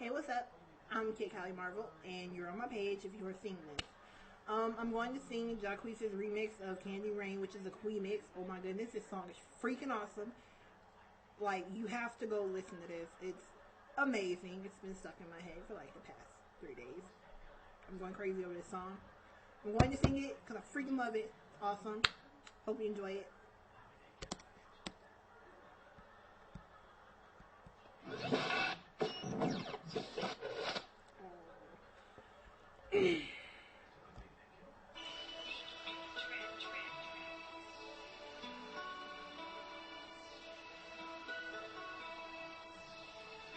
Hey, what's up? I'm Kid Callie Marvel, and you're on my page if you are seeing this. I'm going to sing Jacquees's remix of Candy Rain, which is a Quemix. Oh my goodness, this song is freaking awesome. Like, you have to go listen to this. It's amazing. It's been stuck in my head for like the past 3 days. I'm going crazy over this song. I'm going to sing it because I freaking love it. It's awesome. Hope you enjoy it.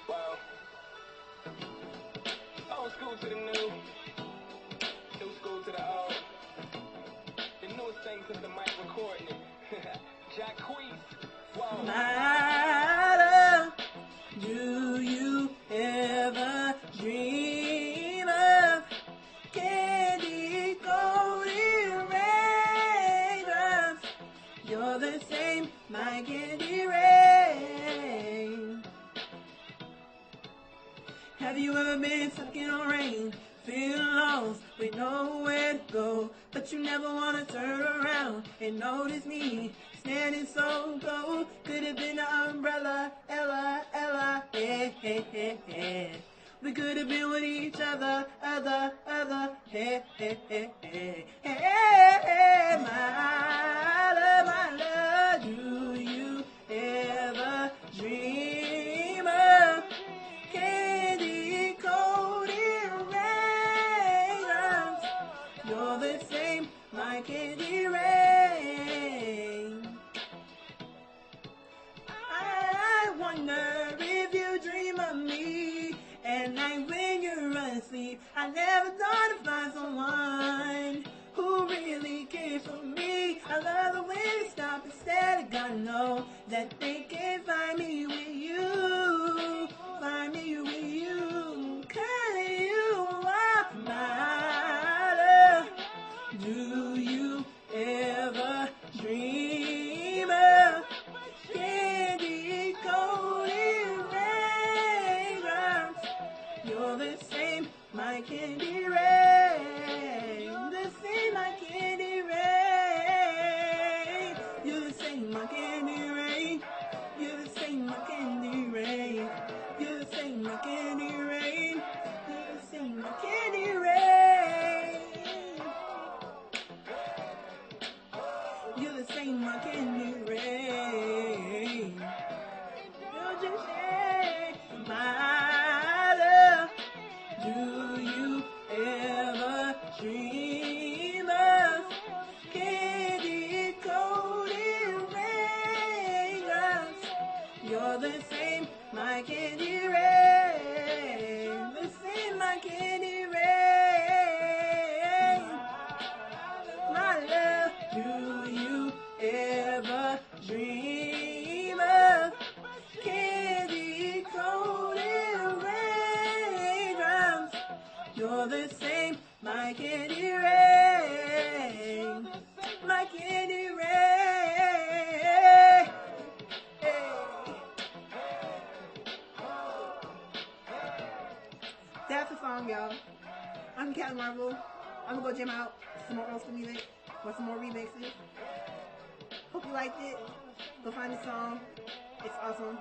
Wow. Old school to the new school to the old. The newest thing since the mic recording it. Jacquees. Whoa. Matter, do you ever dream of candy coated raindrops? You're the same, my candy rain. Have you ever been stuck in the rain, feeling lost with nowhere to go, but you never want to turn around and notice me standing so cold? Could have been the umbrella, Ella, hey, hey, hey, hey. We could have been with each other, hey, hey, hey, hey, hey, my love, do you ever dream of candy coated raindrops? You're the same, my candy rain. I wonder if you dream of me at night when you're asleep. I never thought I'd find someone who really cares for me. I love the way they stop instead. I gotta know that they can find me with you. Find me with you. 'Cause you are my love. Do you ever dream of candy coated raindrops? You're the same, my candy rain. The same, my candy rain. You're the same, my candy rain. You're the same, my candy rain. You're the same, my candy rain. You're the same, my candy rain. You're the same, my candy rain. You're just my love. Do you ever dream of candy coated raindrops? You're the same, my candy rain. The same, my candy rain. My love, do you ever dream of candy coated raindrops? You're the same, my candy rain. My candy rain. Hey. That's the song, y'all. I'm Callie Marvel. I'm gonna go jam out some more old school music or some more remixes. Hope you liked it. Go find the song. It's awesome.